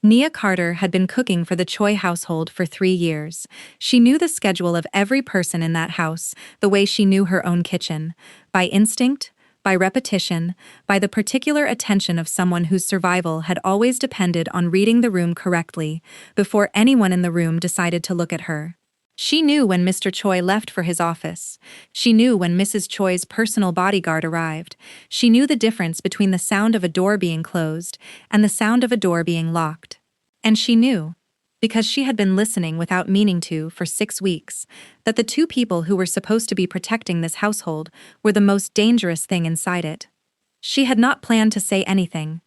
Nia Carter had been cooking for the Choi household for 3 years. She knew the schedule of every person in that house, the way she knew her own kitchen. By instinct, by repetition, by the particular attention of someone whose survival had always depended on reading the room correctly, before anyone in the room decided to look at her. She knew when Mr. Choi left for his office. She knew when Mrs. Choi's personal bodyguard arrived. She knew the difference between the sound of a door being closed and the sound of a door being locked. And she knew, because she had been listening without meaning to for 6 weeks, that the two people who were supposed to be protecting this household were the most dangerous thing inside it. She had not planned to say anything.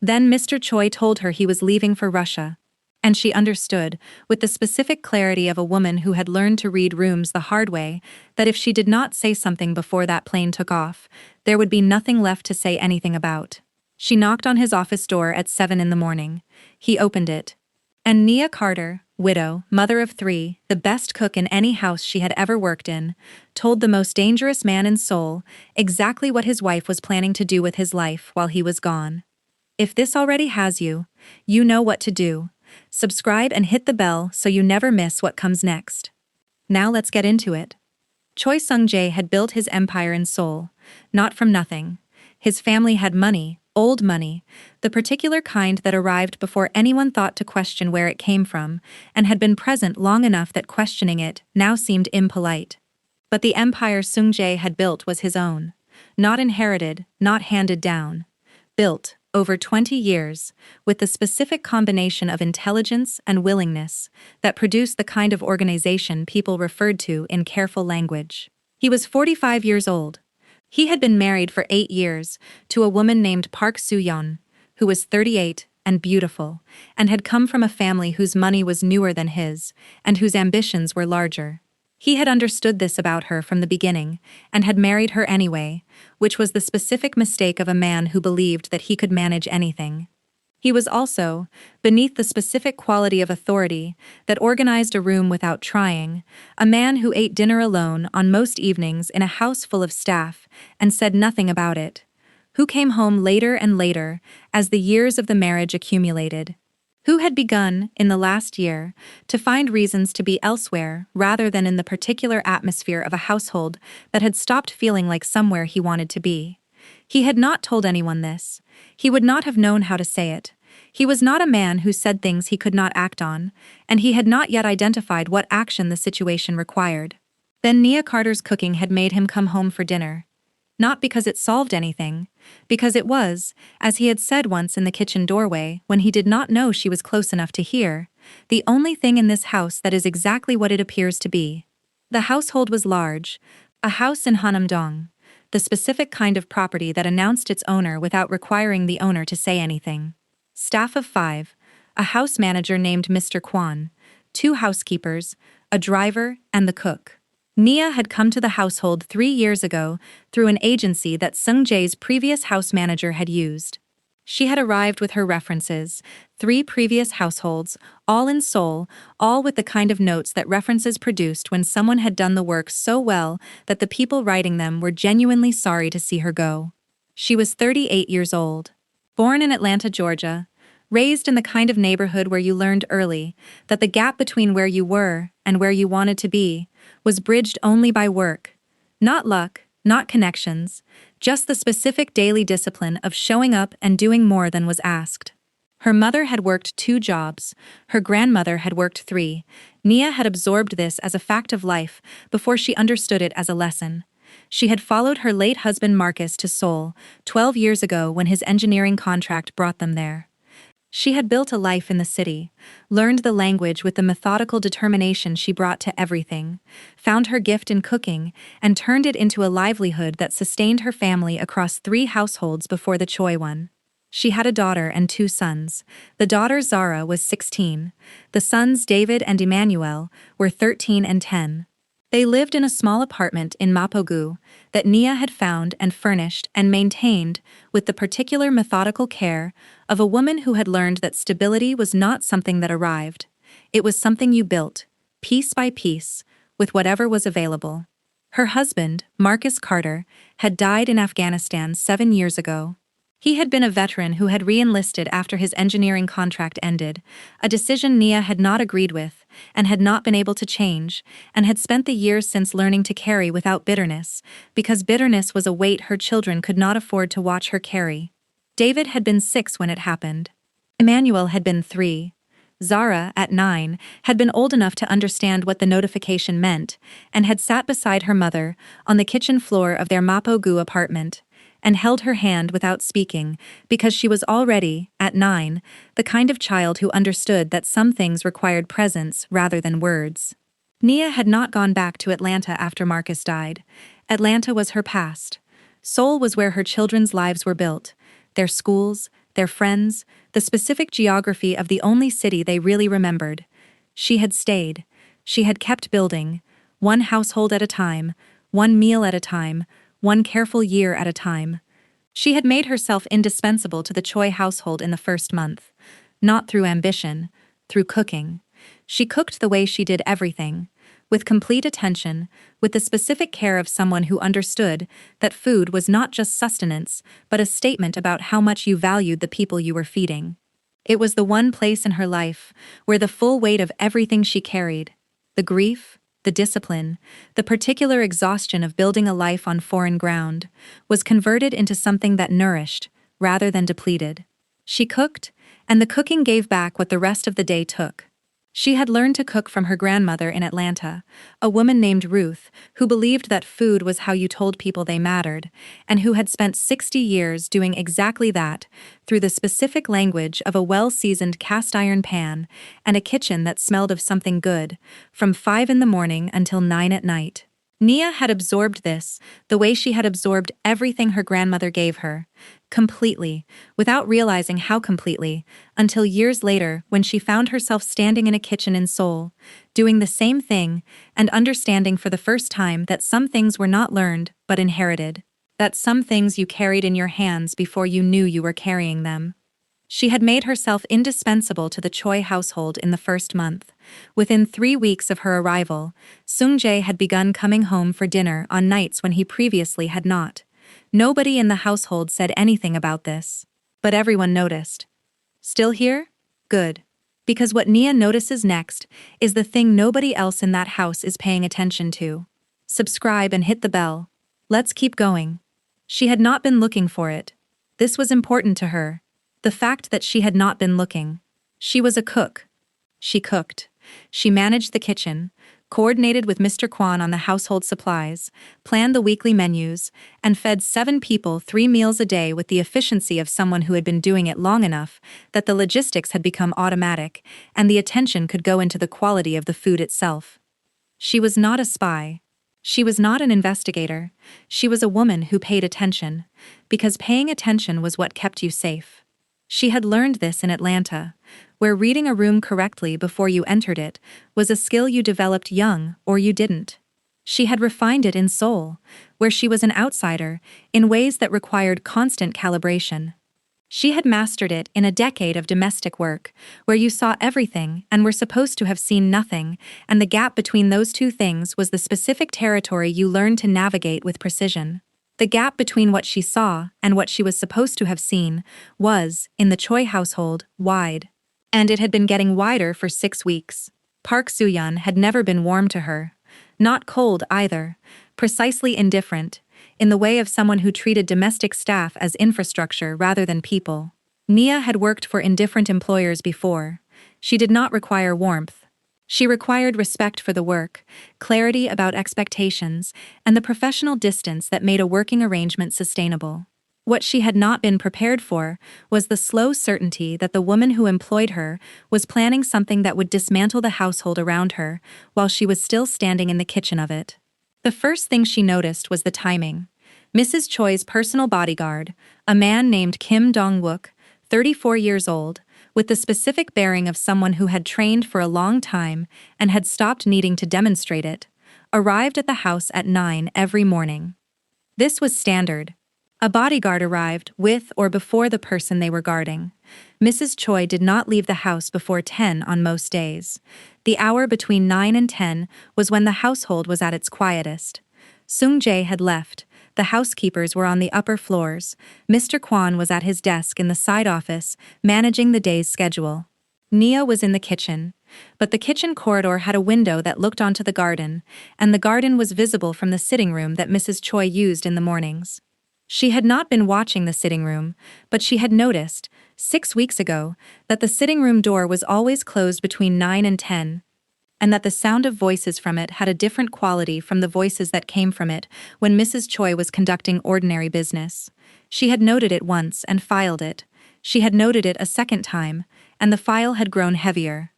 Then Mr. Choi told her he was leaving for Russia. And she understood, with the specific clarity of a woman who had learned to read rooms the hard way, that if she did not say something before that plane took off, there would be nothing left to say anything about. She knocked on his office door at 7 in the morning. He opened it. And Nia Carter, widow, mother of 3, the best cook in any house she had ever worked in, told the most dangerous man in Seoul exactly what his wife was planning to do with his life while he was gone. If this already has you, you know what to do. Subscribe and hit the bell so you never miss what comes next. Now let's get into it. Choi Sung-jae had built his empire in Seoul, not from nothing. His family had money, old money, the particular kind that arrived before anyone thought to question where it came from, and had been present long enough that questioning it now seemed impolite. But the empire Sung-jae had built was his own. Not inherited, not handed down. Built, over 20 years, with the specific combination of intelligence and willingness that produced the kind of organization people referred to in careful language. He was 45 years old. He had been married for 8 years to a woman named Park Soo-yeon, who was 38 and beautiful, and had come from a family whose money was newer than his, and whose ambitions were larger. He had understood this about her from the beginning, and had married her anyway, which was the specific mistake of a man who believed that he could manage anything. He was also, beneath the specific quality of authority that organized a room without trying, a man who ate dinner alone on most evenings in a house full of staff and said nothing about it, who came home later and later as the years of the marriage accumulated, who had begun, in the last year, to find reasons to be elsewhere rather than in the particular atmosphere of a household that had stopped feeling like somewhere he wanted to be. He had not told anyone this. He would not have known how to say it. He was not a man who said things he could not act on, and he had not yet identified what action the situation required. Then Nia Carter's cooking had made him come home for dinner. Not because it solved anything, because it was, as he had said once in the kitchen doorway when he did not know she was close enough to hear, the only thing in this house that is exactly what it appears to be. The household was large, a house in Hanam-dong, the specific kind of property that announced its owner without requiring the owner to say anything. Staff of 5, a house manager named Mr. Kwan, 2 housekeepers, a driver, and the cook. Nia had come to the household 3 years ago through an agency that Sung-jae's previous house manager had used. She had arrived with her references, 3 previous households, all in Seoul, all with the kind of notes that references produced when someone had done the work so well that the people writing them were genuinely sorry to see her go. She was 38 years old. Born in Atlanta, Georgia, raised in the kind of neighborhood where you learned early that the gap between where you were and where you wanted to be was bridged only by work. Not luck, not connections, just the specific daily discipline of showing up and doing more than was asked. Her mother had worked 2 jobs, her grandmother had worked 3. Nia had absorbed this as a fact of life before she understood it as a lesson. She had followed her late husband Marcus to Seoul 12 years ago when his engineering contract brought them there. She had built a life in the city, learned the language with the methodical determination she brought to everything, found her gift in cooking, and turned it into a livelihood that sustained her family across 3 households before the Choi one. She had a daughter and 2 sons. The daughter Zara was 16. The sons David and Emmanuel were 13 and 10. They lived in a small apartment in Mapogu that Nia had found and furnished and maintained with the particular methodical care of a woman who had learned that stability was not something that arrived. It was something you built, piece by piece, with whatever was available. Her husband, Marcus Carter, had died in Afghanistan 7 years ago. He had been a veteran who had re-enlisted after his engineering contract ended, a decision Nia had not agreed with, and had not been able to change, and had spent the years since learning to carry without bitterness, because bitterness was a weight her children could not afford to watch her carry. David had been 6 when it happened. Emmanuel had been 3. Zara, at 9, had been old enough to understand what the notification meant, and had sat beside her mother on the kitchen floor of their Mapogu apartment, and held her hand without speaking, because she was already, at 9, the kind of child who understood that some things required presence rather than words. Nia had not gone back to Atlanta after Marcus died. Atlanta was her past. Seoul was where her children's lives were built, their schools, their friends, the specific geography of the only city they really remembered. She had stayed. She had kept building, one household at a time, one meal at a time, one careful year at a time. She had made herself indispensable to the Choi household in the first month. Not through ambition, through cooking. She cooked the way she did everything, with complete attention, with the specific care of someone who understood that food was not just sustenance, but a statement about how much you valued the people you were feeding. It was the one place in her life where the full weight of everything she carried, the grief, the discipline, the particular exhaustion of building a life on foreign ground, was converted into something that nourished, rather than depleted. She cooked, and the cooking gave back what the rest of the day took. She had learned to cook from her grandmother in Atlanta, a woman named Ruth, who believed that food was how you told people they mattered, and who had spent 60 years doing exactly that, through the specific language of a well-seasoned cast-iron pan and a kitchen that smelled of something good, from 5 in the morning until 9 at night. Nia had absorbed this, the way she had absorbed everything her grandmother gave her, completely, without realizing how completely, until years later when she found herself standing in a kitchen in Seoul, doing the same thing, and understanding for the first time that some things were not learned but inherited, that some things you carried in your hands before you knew you were carrying them. She had made herself indispensable to the Choi household in the first month. Within 3 weeks of her arrival, Sung-jae had begun coming home for dinner on nights when he previously had not. Nobody in the household said anything about this, but everyone noticed. Still here? Good. Because what Nia notices next is the thing nobody else in that house is paying attention to. Subscribe and hit the bell. Let's keep going. She had not been looking for it. This was important to her. The fact that she had not been looking. She was a cook. She cooked. She managed the kitchen, coordinated with Mr. Kwan on the household supplies, planned the weekly menus, and fed 7 people 3 meals a day with the efficiency of someone who had been doing it long enough that the logistics had become automatic and the attention could go into the quality of the food itself. She was not a spy. She was not an investigator. She was a woman who paid attention, because paying attention was what kept you safe. She had learned this in Atlanta, where reading a room correctly before you entered it was a skill you developed young or you didn't. She had refined it in Seoul, where she was an outsider, in ways that required constant calibration. She had mastered it in a decade of domestic work, where you saw everything and were supposed to have seen nothing, and the gap between those two things was the specific territory you learned to navigate with precision. The gap between what she saw and what she was supposed to have seen was, in the Choi household, wide. And it had been getting wider for 6 weeks. Park Soo-yeon had never been warm to her. Not cold either, precisely indifferent, in the way of someone who treated domestic staff as infrastructure rather than people. Nia had worked for indifferent employers before. She did not require warmth. She required respect for the work, clarity about expectations, and the professional distance that made a working arrangement sustainable. What she had not been prepared for was the slow certainty that the woman who employed her was planning something that would dismantle the household around her while she was still standing in the kitchen of it. The first thing she noticed was the timing. Mrs. Choi's personal bodyguard, a man named Kim Dong-wook, 34 years old, with the specific bearing of someone who had trained for a long time and had stopped needing to demonstrate it, arrived at the house at 9 every morning. This was standard. A bodyguard arrived with or before the person they were guarding. Mrs. Choi did not leave the house before 10 on most days. The hour between 9 and 10 was when the household was at its quietest. Sung-jae had left, The housekeepers were on the upper floors. Mr. Kwan was at his desk in the side office, managing the day's schedule. Nia was in the kitchen. But the kitchen corridor had a window that looked onto the garden, and the garden was visible from the sitting room that Mrs. Choi used in the mornings. She had not been watching the sitting room, but she had noticed, 6 weeks ago, that the sitting room door was always closed between 9 and 10, and that the sound of voices from it had a different quality from the voices that came from it when Mrs. Choi was conducting ordinary business. She had noted it once and filed it. She had noted it a second time, and the file had grown heavier.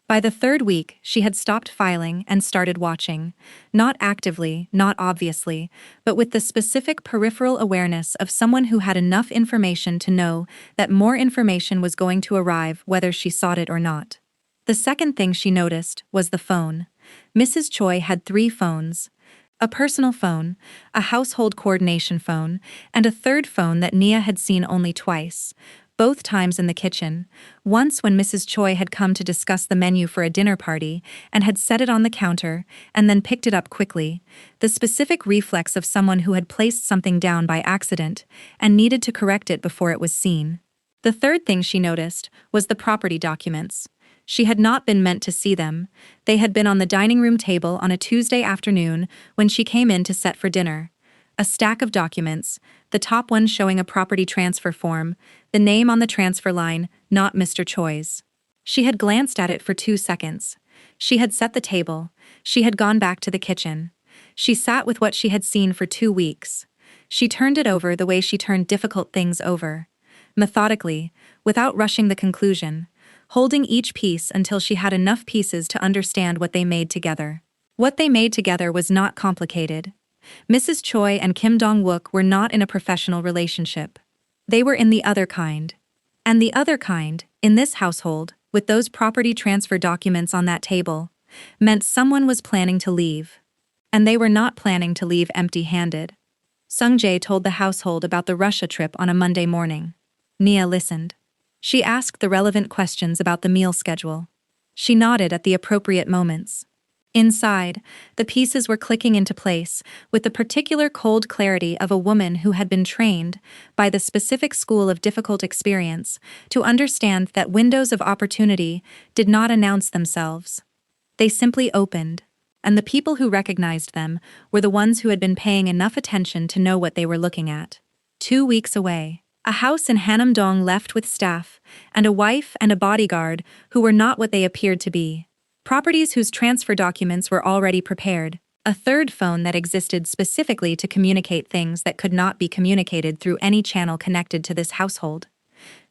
By the third week, she had stopped filing and started watching, not actively, not obviously, but with the specific peripheral awareness of someone who had enough information to know that more information was going to arrive whether she sought it or not. The second thing she noticed was the phone. Mrs. Choi had 3 phones. A personal phone, a household coordination phone, and a third phone that Nia had seen only twice. Both times in the kitchen, once when Mrs. Choi had come to discuss the menu for a dinner party and had set it on the counter and then picked it up quickly, the specific reflex of someone who had placed something down by accident and needed to correct it before it was seen. The third thing she noticed was the property documents. She had not been meant to see them. They had been on the dining room table on a Tuesday afternoon when she came in to set for dinner. A stack of documents, the top one showing a property transfer form, the name on the transfer line, not Mr. Choi's. She had glanced at it for 2 seconds. She had set the table. She had gone back to the kitchen. She sat with what she had seen for 2 weeks. She turned it over the way she turned difficult things over. Methodically, without rushing the conclusion, holding each piece until she had enough pieces to understand what they made together. What they made together was not complicated. Mrs. Choi and Kim Dong-wook were not in a professional relationship. They were in the other kind. And the other kind, in this household, with those property transfer documents on that table, meant someone was planning to leave. And they were not planning to leave empty-handed. Sung-jae told the household about the Russia trip on a Monday morning. Nia listened. She asked the relevant questions about the meal schedule. She nodded at the appropriate moments. Inside, the pieces were clicking into place with the particular cold clarity of a woman who had been trained, by the specific school of difficult experience, to understand that windows of opportunity did not announce themselves. They simply opened, and the people who recognized them were the ones who had been paying enough attention to know what they were looking at. 2 weeks away, a house in Hanam-dong left with staff, and a wife and a bodyguard who were not what they appeared to be. Properties whose transfer documents were already prepared, a third phone that existed specifically to communicate things that could not be communicated through any channel connected to this household.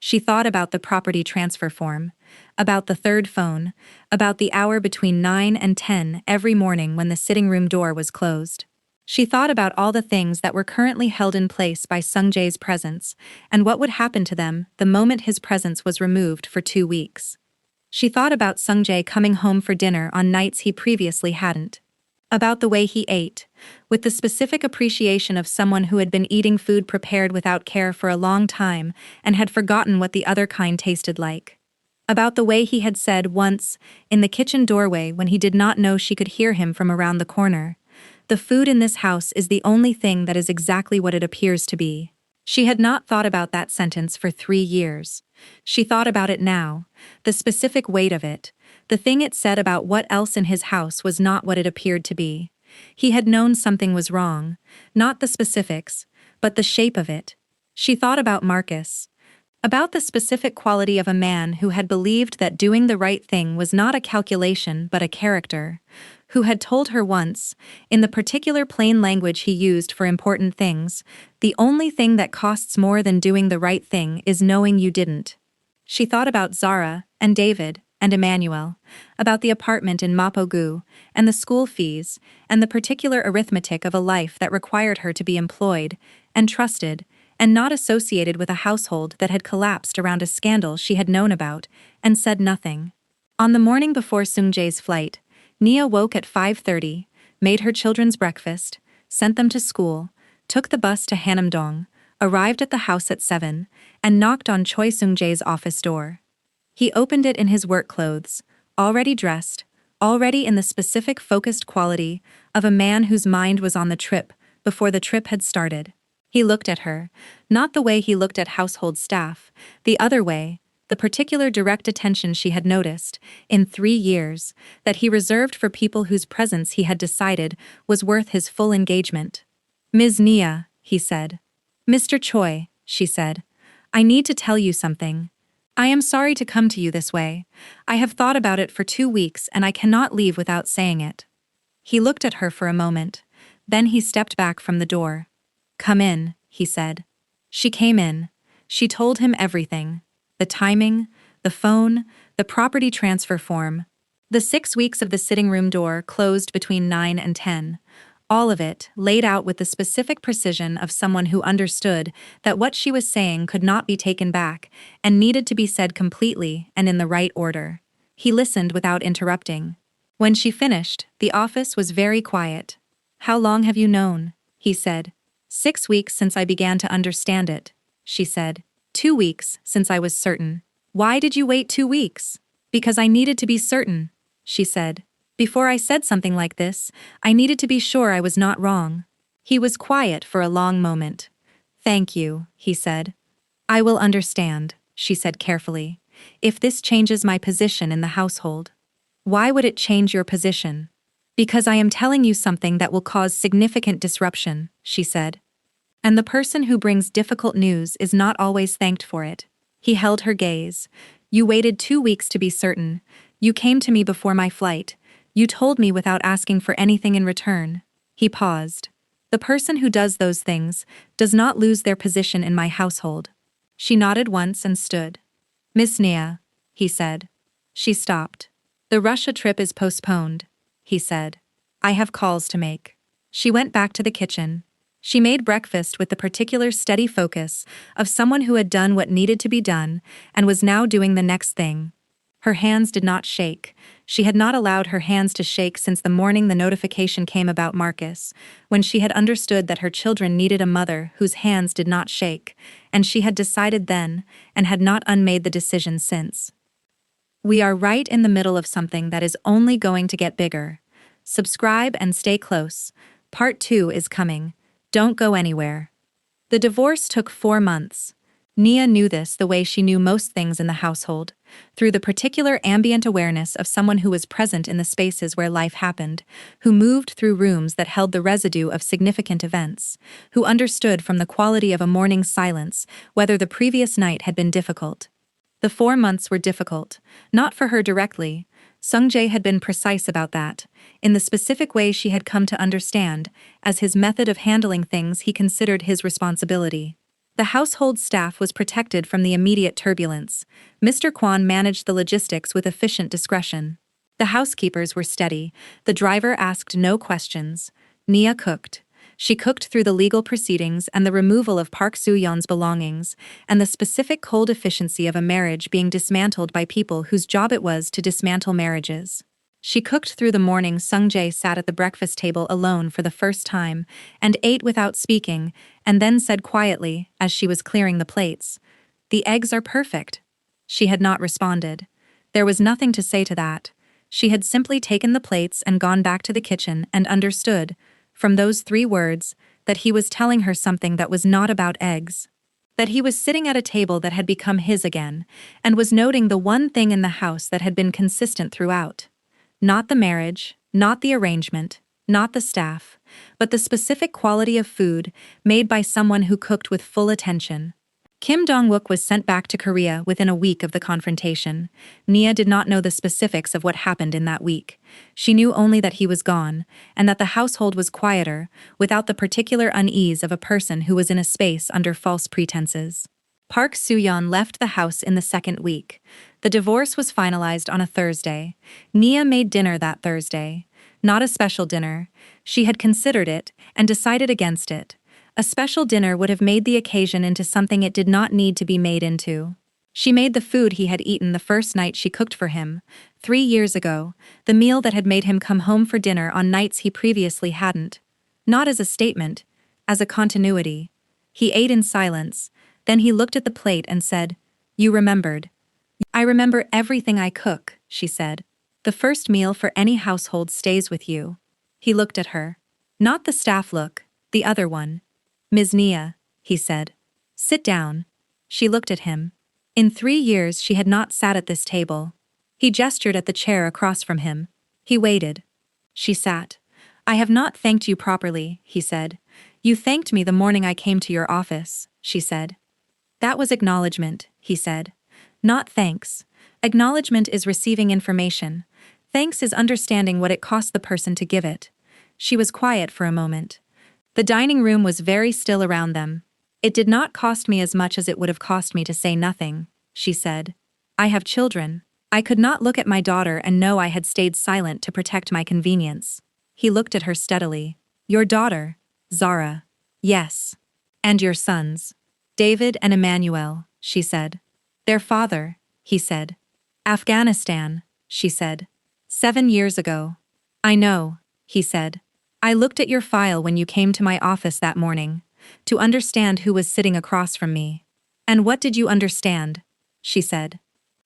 She thought about the property transfer form, about the third phone, about the hour between 9 and 10 every morning when the sitting room door was closed. She thought about all the things that were currently held in place by Sung-jae's presence, and what would happen to them the moment his presence was removed for 2 weeks. She thought about Sung-jae coming home for dinner on nights he previously hadn't. About the way he ate, with the specific appreciation of someone who had been eating food prepared without care for a long time and had forgotten what the other kind tasted like. About the way he had said once, in the kitchen doorway when he did not know she could hear him from around the corner, "The food in this house is the only thing that is exactly what it appears to be." She had not thought about that sentence for 3 years. She thought about it now, the specific weight of it, the thing it said about what else in his house was not what it appeared to be. He had known something was wrong, not the specifics, but the shape of it. She thought about Marcus, about the specific quality of a man who had believed that doing the right thing was not a calculation but a character, who had told her once, in the particular plain language he used for important things, the only thing that costs more than doing the right thing is knowing you didn't. She thought about Zara, and David, and Emmanuel, about the apartment in Mapogu, and the school fees, and the particular arithmetic of a life that required her to be employed, and trusted, and not associated with a household that had collapsed around a scandal she had known about, and said nothing. On the morning before Sung-jae's flight, Nia woke at 5:30, made her children's breakfast, sent them to school, took the bus to Hanam-dong, arrived at the house at 7, and knocked on Choi Sung-jae's office door. He opened it in his work clothes, already dressed, already in the specific focused quality of a man whose mind was on the trip before the trip had started. He looked at her, not the way he looked at household staff, the other way, the particular direct attention she had noticed, in 3 years, that he reserved for people whose presence he had decided was worth his full engagement. "Ms. Nia," he said. "Mr. Choi," she said. "I need to tell you something. I am sorry to come to you this way. I have thought about it for 2 weeks and I cannot leave without saying it." He looked at her for a moment. Then he stepped back from the door. "Come in," he said. She came in. She told him everything. The timing, the phone, the property transfer form. The 6 weeks of the sitting room door closed between 9 and 10. All of it laid out with the specific precision of someone who understood that what she was saying could not be taken back and needed to be said completely and in the right order. He listened without interrupting. When she finished, the office was very quiet. "How long have you known?" he said. 6 weeks since I began to understand it," she said. 2 weeks since I was certain." "Why did you wait 2 weeks?" "Because I needed to be certain," she said. "Before I said something like this, I needed to be sure I was not wrong." He was quiet for a long moment. "Thank you," he said. "I will understand," she said carefully, "if this changes my position in the household." "Why would it change your position?" "Because I am telling you something that will cause significant disruption," she said. "And the person who brings difficult news is not always thanked for it." He held her gaze. "You waited 2 weeks to be certain. You came to me before my flight. You told me without asking for anything in return." He paused. "The person who does those things does not lose their position in my household." She nodded once and stood. "Miss Nia," he said. She stopped. "The Russia trip is postponed," he said. "I have calls to make." She went back to the kitchen. She made breakfast with the particular steady focus of someone who had done what needed to be done and was now doing the next thing. Her hands did not shake. She had not allowed her hands to shake since the morning the notification came about Marcus, when she had understood that her children needed a mother whose hands did not shake, and she had decided then, and had not unmade the decision since. We are right in the middle of something that is only going to get bigger. Subscribe and stay close. Part 2 is coming. Don't go anywhere. The divorce took 4 months. Nia knew this the way she knew most things in the household, through the particular ambient awareness of someone who was present in the spaces where life happened, who moved through rooms that held the residue of significant events, who understood from the quality of a morning's silence whether the previous night had been difficult. The 4 months were difficult, not for her directly. Sung-jae had been precise about that, in the specific way she had come to understand, as his method of handling things he considered his responsibility. The household staff was protected from the immediate turbulence. Mr. Kwan managed the logistics with efficient discretion. The housekeepers were steady. The driver asked no questions. Nia cooked. She cooked through the legal proceedings and the removal of Park Soo-yeon's belongings, and the specific cold efficiency of a marriage being dismantled by people whose job it was to dismantle marriages. She cooked through the morning. Sung-jae sat at the breakfast table alone for the first time, and ate without speaking, and then said quietly, as she was clearing the plates, "The eggs are perfect." She had not responded. There was nothing to say to that. She had simply taken the plates and gone back to the kitchen and understood, from those 3 words, that he was telling her something that was not about eggs. That he was sitting at a table that had become his again, and was noting the one thing in the house that had been consistent throughout. Not the marriage, not the arrangement, not the staff, but the specific quality of food made by someone who cooked with full attention. Kim Dong-wook was sent back to Korea within a week of the confrontation. Nia did not know the specifics of what happened in that week. She knew only that he was gone, and that the household was quieter, without the particular unease of a person who was in a space under false pretenses. Park Soo-yeon left the house in the 2nd week. The divorce was finalized on a Thursday. Nia made dinner that Thursday. Not a special dinner. She had considered it and decided against it. A special dinner would have made the occasion into something it did not need to be made into. She made the food he had eaten the first night she cooked for him, 3 years ago, the meal that had made him come home for dinner on nights he previously hadn't. Not as a statement, as a continuity. He ate in silence. Then he looked at the plate and said, "You remembered." "I remember everything I cook," she said. "The first meal for any household stays with you." He looked at her. Not the staff look, The other one. Ms. Nia, he said. Sit down. She looked at him. In 3 years she had not sat at this table. He gestured at the chair across from him. He waited. She sat. I have not thanked you properly, he said. You thanked me the morning I came to your office, she said. That was acknowledgement, he said. Not thanks. Acknowledgement is receiving information. Thanks is understanding what it cost the person to give it. She was quiet for a moment. The dining room was very still around them. It did not cost me as much as it would have cost me to say nothing, she said. I have children. I could not look at my daughter and know I had stayed silent to protect my convenience. He looked at her steadily. Your daughter, Zara. Yes. And your sons. David and Emmanuel, she said. Their father, he said. Afghanistan, she said. 7 years ago. I know, he said. I looked at your file when you came to my office that morning, to understand who was sitting across from me. And what did you understand? She said.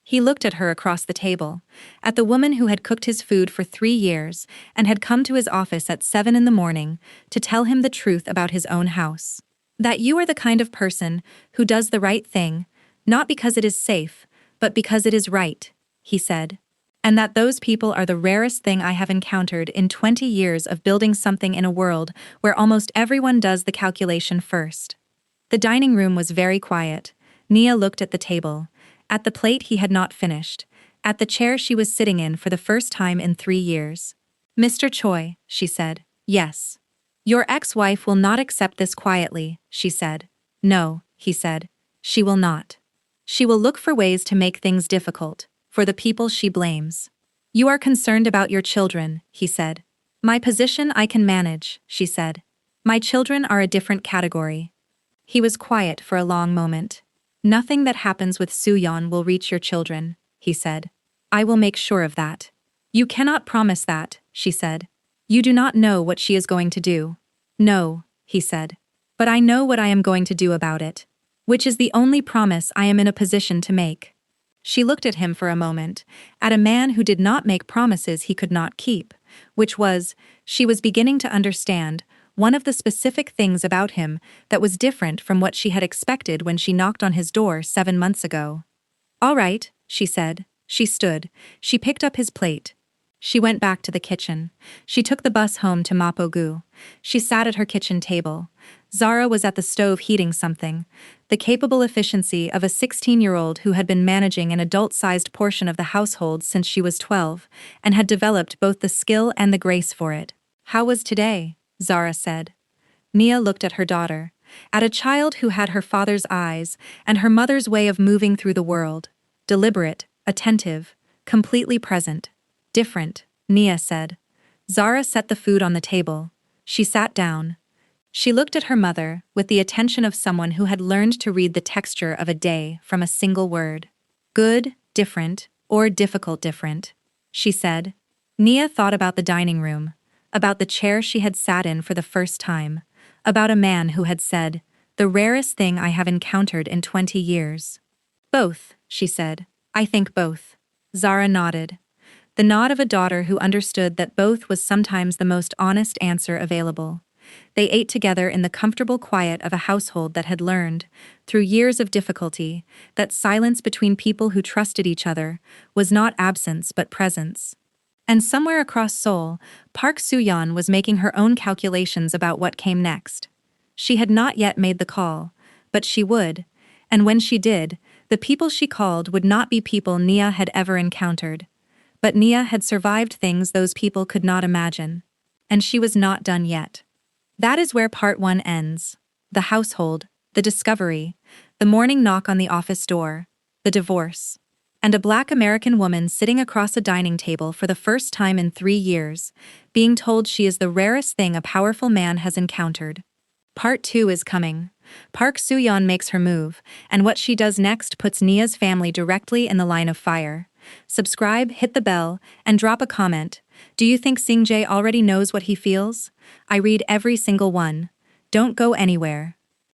He looked at her across the table, at the woman who had cooked his food for 3 years and had come to his office at 7 in the morning to tell him the truth about his own house. That you are the kind of person who does the right thing, not because it is safe, but because it is right, he said. And that those people are the rarest thing I have encountered in 20 years of building something in a world where almost everyone does the calculation first. The dining room was very quiet. Nia looked at the table, at the plate he had not finished, at the chair she was sitting in for the first time in 3 years. Mr. Choi, she said. Yes. Your ex-wife will not accept this quietly, she said. No, he said. She will not. She will look for ways to make things difficult, for the people she blames. You are concerned about your children, he said. My position I can manage, she said. My children are a different category. He was quiet for a long moment. Nothing that happens with Soo-yeon will reach your children, he said. I will make sure of that. You cannot promise that, she said. You do not know what she is going to do. No, he said. But I know what I am going to do about it, which is the only promise I am in a position to make. She looked at him for a moment, at a man who did not make promises he could not keep, which was, she was beginning to understand, one of the specific things about him that was different from what she had expected when she knocked on his door 7 months ago. All right, she said. She stood. She picked up his plate. She went back to the kitchen. She took the bus home to Mapogu. She sat at her kitchen table. Zara was at the stove heating something, the capable efficiency of a 16-year-old who had been managing an adult-sized portion of the household since she was 12, and had developed both the skill and the grace for it. How was today? Zara said. Nia looked at her daughter, at a child who had her father's eyes and her mother's way of moving through the world. Deliberate, attentive, completely present. Different, Nia said. Zara set the food on the table. She sat down. She looked at her mother with the attention of someone who had learned to read the texture of a day from a single word. Good, different, or difficult different, she said. Nia thought about the dining room, about the chair she had sat in for the first time, about a man who had said, the rarest thing I have encountered in 20 years. Both, she said. I think both. Zara nodded. The nod of a daughter who understood that both was sometimes the most honest answer available. They ate together in the comfortable quiet of a household that had learned, through years of difficulty, that silence between people who trusted each other was not absence but presence. And somewhere across Seoul, Park Soo-yeon was making her own calculations about what came next. She had not yet made the call, but she would, and when she did, the people she called would not be people Nia had ever encountered. But Nia had survived things those people could not imagine. And she was not done yet. That is where part 1 ends. The household, the discovery, the morning knock on the office door, the divorce, and a Black American woman sitting across a dining table for the first time in 3 years, being told she is the rarest thing a powerful man has encountered. Part 2 is coming. Park Soo-yeon makes her move, and what she does next puts Nia's family directly in the line of fire. Subscribe, hit the bell, and drop a comment. Do you think Sung-jae already knows what he feels? I read every single one. Don't go anywhere.